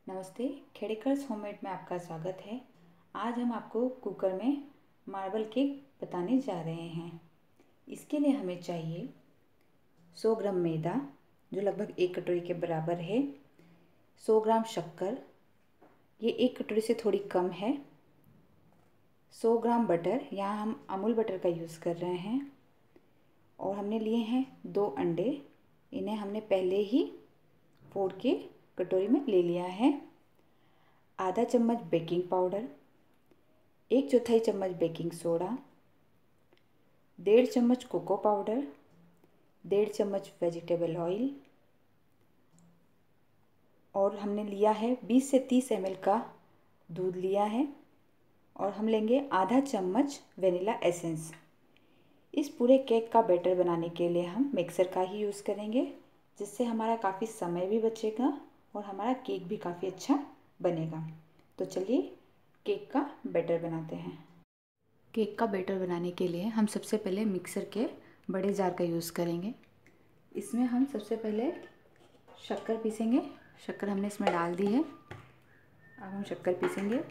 नमस्ते, खेड़ेकर्स होममेड में आपका स्वागत है। आज हम आपको कुकर में मार्बल केक बताने जा रहे हैं। इसके लिए हमें चाहिए 100 ग्राम मैदा, जो लगभग 1 कटोरी के बराबर है। 100 ग्राम शक्कर, ये 1 कटोरी से थोड़ी कम है। 100 ग्राम बटर, यहाँ हम अमूल बटर का यूज़ कर रहे हैं। और हमने लिए हैं 2 अंडे, इन्हें हमने पहले ही फोड़ के कटोरी में ले लिया है। आधा चम्मच बेकिंग पाउडर, 1/4 चम्मच बेकिंग सोडा, 1.5 चम्मच कोको पाउडर, 1.5 चम्मच वेजिटेबल ऑयल और हमने लिया है 20 से 30 ml का दूध लिया है। और हम लेंगे आधा चम्मच वेनिला एसेंस। इस पूरे केक का बैटर बनाने के लिए हम मिक्सर का ही यूज़ करेंगे, जिससे हमारा काफ़ी समय भी बचेगा और हमारा केक भी काफ़ी अच्छा बनेगा। तो चलिए केक का बैटर बनाते हैं। केक का बैटर बनाने के लिए हम सबसे पहले मिक्सर के बड़े जार का यूज़ करेंगे। इसमें हम सबसे पहले शक्कर पीसेंगे। शक्कर हमने इसमें डाल दी है। अब हम शक्कर पीसेंगे।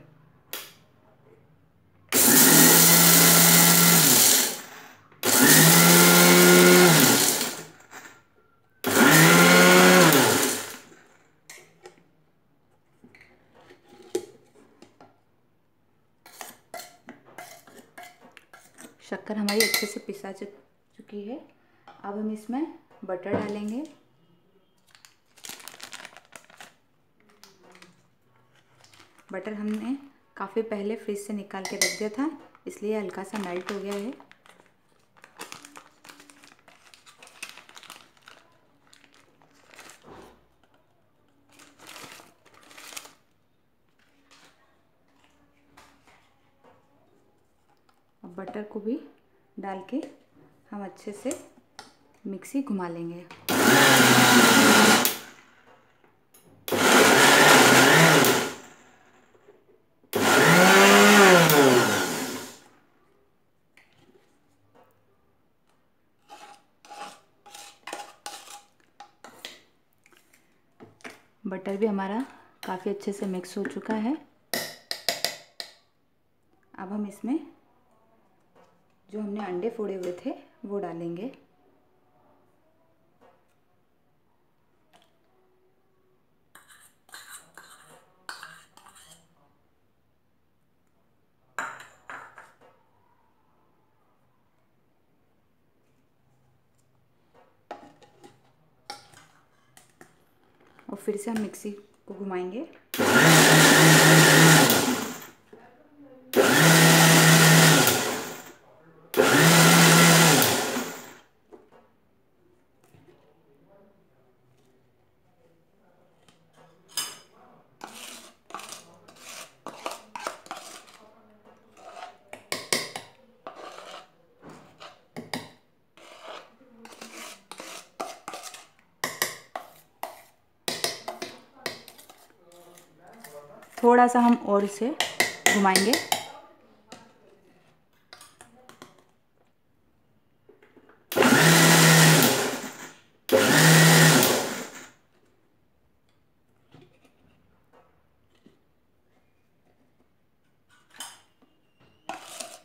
शक्कर हमारी अच्छे से पिसा चुकी है। अब हम इसमें बटर डालेंगे। बटर हमने काफ़ी पहले फ्रिज से निकाल के रख दिया था, इसलिए हल्का सा मेल्ट हो गया है। अब बटर को भी डाल के हम अच्छे से मिक्सी घुमा लेंगे। बटर भी हमारा काफ़ी अच्छे से मिक्स हो चुका है। अब हम इसमें जो हमने अंडे फोड़े हुए थे वो डालेंगे। और फिर से हम मिक्सी को घुमाएंगे। थोड़ा सा हम और इसे घुमाएंगे।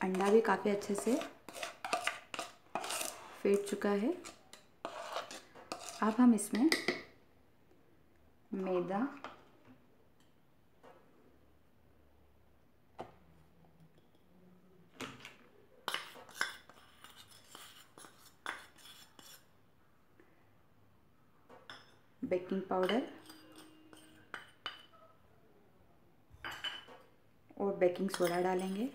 अंडा भी काफ़ी अच्छे से फेंट चुका है। अब हम इसमें मैदा, बेकिंग पाउडर और बेकिंग सोडा डालेंगे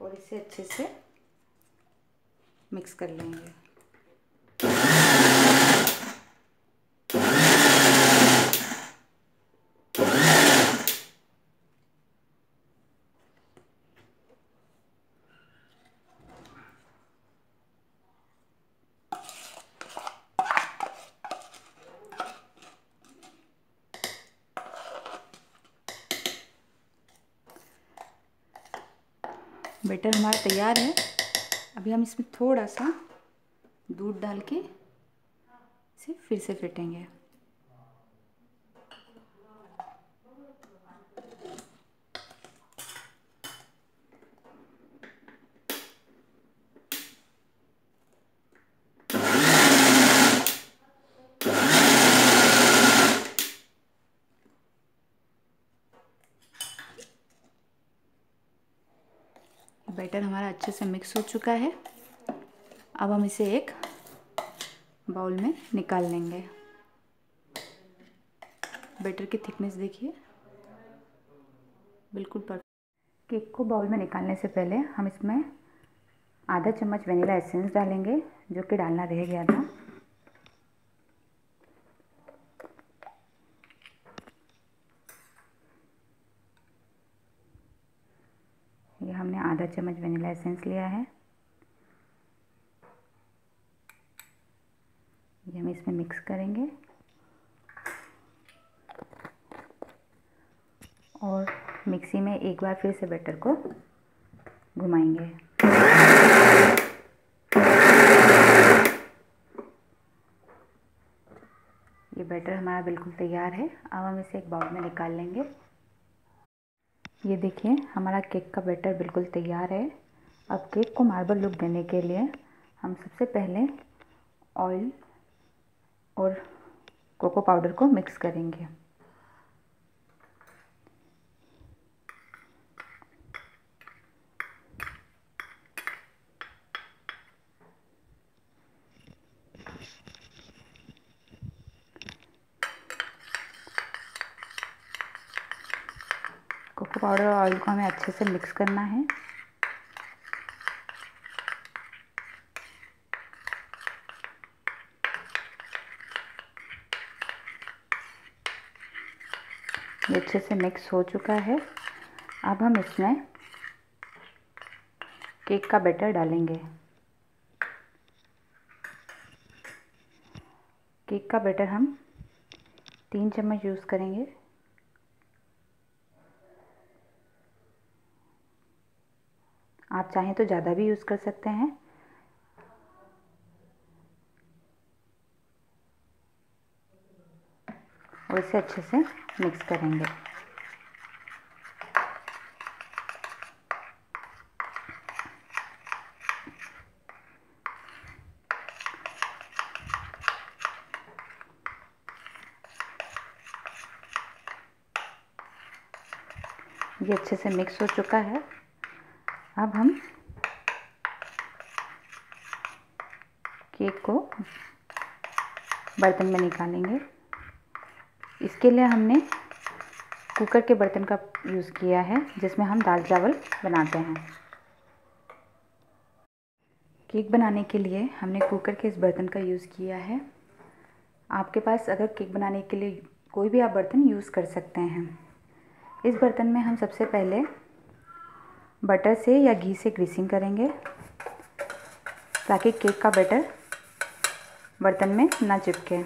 और इसे अच्छे से मिक्स कर लेंगे। बैटर हमारा तैयार है। अभी हम इसमें थोड़ा सा दूध डाल के इसे फिर से फेंटेंगे। बैटर हमारा अच्छे से मिक्स हो चुका है। अब हम इसे एक बाउल में निकाल लेंगे। बैटर की थिकनेस देखिए, बिल्कुल परफेक्ट। केक को बाउल में निकालने से पहले हम इसमें आधा चम्मच वनीला एसेंस डालेंगे, जो कि डालना रह गया था। ये हमने आधा चम्मच वनीला एसेंस लिया है। ये हम इसमें मिक्स करेंगे और मिक्सी में एक बार फिर से बैटर को घुमाएंगे। ये बैटर हमारा बिल्कुल तैयार है। अब हम इसे एक बाउल में निकाल लेंगे। ये देखिए, हमारा केक का बैटर बिल्कुल तैयार है। अब केक को मार्बल लुक देने के लिए हम सबसे पहले ऑयल और कोको पाउडर को मिक्स करेंगे। कोको पाउडर और ऑयल को हमें अच्छे से मिक्स करना है। ये अच्छे से मिक्स हो चुका है। अब हम इसमें केक का बैटर डालेंगे। केक का बैटर हम 3 चम्मच यूज़ करेंगे। आप चाहें तो ज़्यादा भी यूज़ कर सकते हैं। और इसे अच्छे से मिक्स करेंगे। ये अच्छे से मिक्स हो चुका है। अब हम केक को बर्तन में निकालेंगे। इसके लिए हमने कुकर के बर्तन का यूज़ किया है, जिसमें हम दाल चावल बनाते हैं। केक बनाने के लिए हमने कुकर के इस बर्तन का यूज़ किया है। आपके पास अगर केक बनाने के लिए कोई भी आप बर्तन यूज़ कर सकते हैं। इस बर्तन में हम सबसे पहले बटर से या घी से ग्रीसिंग करेंगे, ताकि केक का बैटर बर्तन में ना चिपके।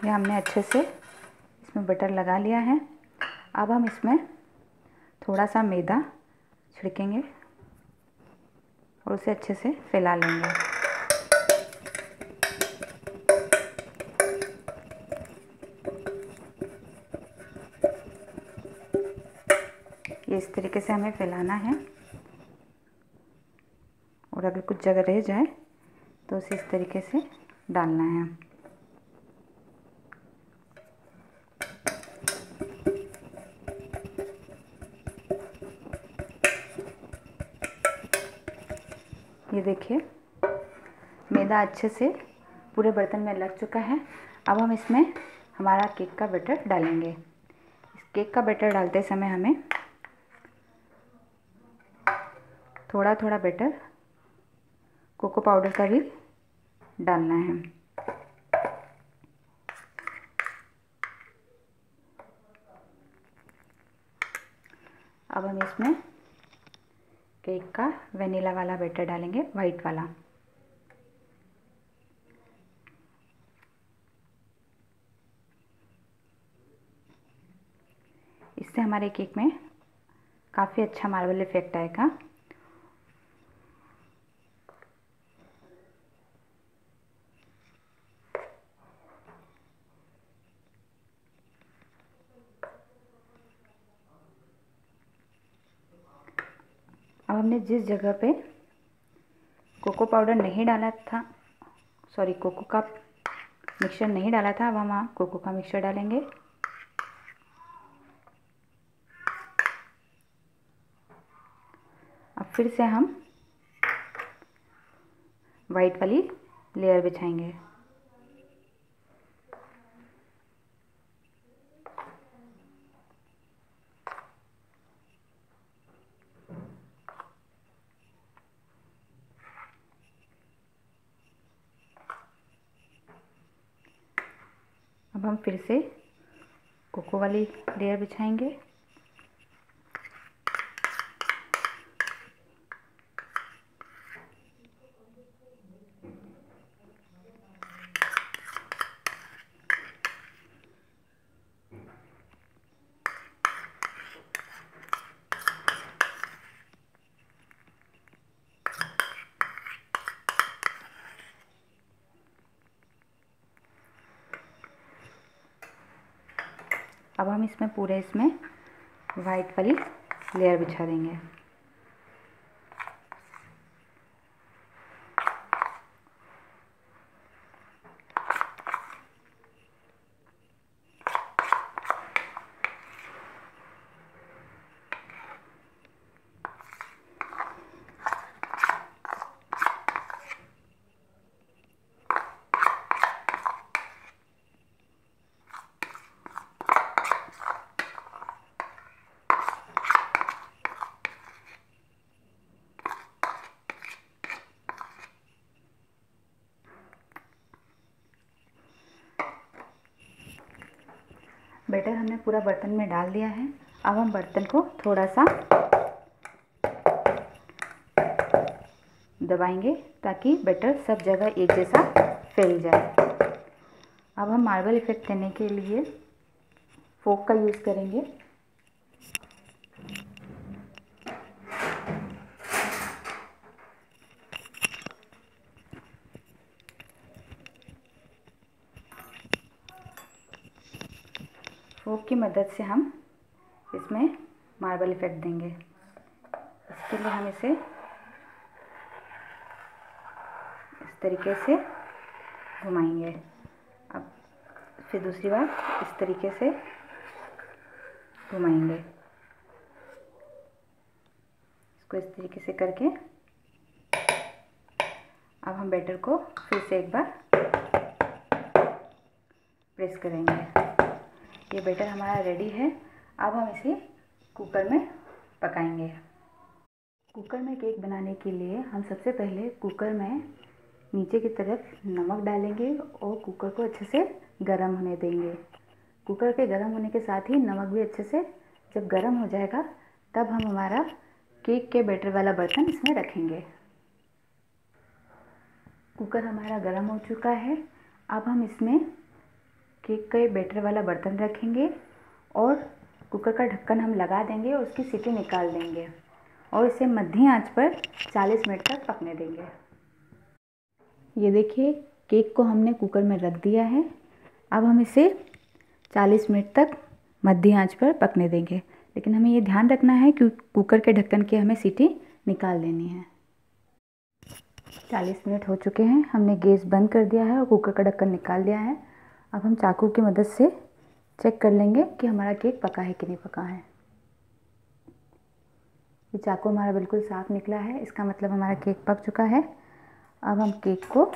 ये हमने अच्छे से इसमें बटर लगा लिया है। अब हम इसमें थोड़ा सा मैदा छिड़केंगे और उसे अच्छे से फैला लेंगे। ये इस तरीके से हमें फैलाना है। और अगर कुछ जगह रह जाए तो उसे इस तरीके से डालना है। ये देखिए, मैदा अच्छे से पूरे बर्तन में लग चुका है। अब हम इसमें हमारा केक का बैटर डालेंगे। इस केक का बैटर डालते समय हमें थोड़ा थोड़ा बैटर कोको पाउडर का भी डालना है। अब हम इसमें केक का वनीला वाला बैटर डालेंगे, वाइट वाला। इससे हमारे केक में काफ़ी अच्छा मार्बल इफ़ेक्ट आएगा। अब हमने जिस जगह पे कोको पाउडर नहीं डाला था, सॉरी कोको का मिक्सचर नहीं डाला था, अब हम वहाँ कोको का मिक्सचर डालेंगे। अब फिर से हम वाइट वाली लेयर बिछाएंगे। अब हम फिर से कोको वाली लेयर बिछाएंगे। अब हम इसमें वाइट वाली लेयर बिछा देंगे। बैटर हमने पूरा बर्तन में डाल दिया है। अब हम बर्तन को थोड़ा सा दबाएंगे ताकि बैटर सब जगह एक जैसा फैल जाए। अब हम मार्बल इफेक्ट देने के लिए फोक का यूज़ करेंगे। फोक की मदद से हम इसमें मार्बल इफेक्ट देंगे। इसके लिए हम इसे इस तरीके से घुमाएंगे। अब फिर दूसरी बार इस तरीके से घुमाएंगे। इसको इस तरीके से करके अब हम बैटर को फिर से एक बार प्रेस करेंगे। ये बैटर हमारा रेडी है। अब हम इसे कुकर में पकाएंगे। कुकर में केक बनाने के लिए हम सबसे पहले कुकर में नीचे की तरफ नमक डालेंगे और कुकर को अच्छे से गर्म होने देंगे। कुकर के गर्म होने के साथ ही नमक भी अच्छे से जब गर्म हो जाएगा तब हम हमारा केक के बैटर वाला बर्तन इसमें रखेंगे। कुकर हमारा गर्म हो चुका है। अब हम इसमें केक के बैटर वाला बर्तन रखेंगे और कुकर का ढक्कन हम लगा देंगे और उसकी सीटी निकाल देंगे और इसे मध्यम आंच पर 40 मिनट तक पकने देंगे। ये देखिए केक को हमने कुकर में रख दिया है। अब हम इसे 40 मिनट तक मध्यम आंच पर पकने देंगे, लेकिन हमें ये ध्यान रखना है कि कुकर के ढक्कन की हमें सीटी निकाल देनी है। 40 मिनट हो चुके हैं। हमने गैस बंद कर दिया है और कुकर का ढक्कन निकाल दिया है। अब हम चाकू की मदद से चेक कर लेंगे कि हमारा केक पका है कि नहीं पका है। ये चाकू हमारा बिल्कुल साफ़ निकला है, इसका मतलब हमारा केक पक चुका है। अब हम केक को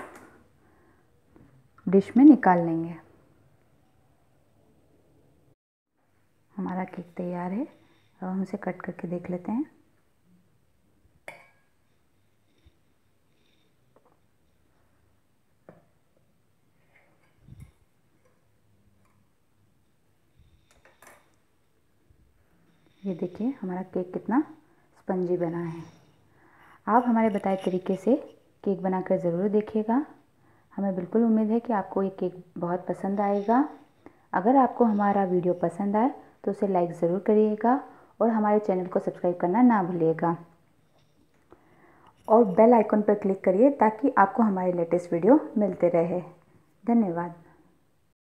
डिश में निकाल लेंगे। हमारा केक तैयार है। अब हम इसे कट करके देख लेते हैं। ये देखिए हमारा केक कितना स्पंजी बना है। आप हमारे बताए तरीके से केक बनाकर ज़रूर देखिएगा। हमें बिल्कुल उम्मीद है कि आपको ये केक बहुत पसंद आएगा। अगर आपको हमारा वीडियो पसंद आए तो उसे लाइक ज़रूर करिएगा और हमारे चैनल को सब्सक्राइब करना ना भूलिएगा और बेल आइकन पर क्लिक करिए ताकि आपको हमारे लेटेस्ट वीडियो मिलते रहे। धन्यवाद।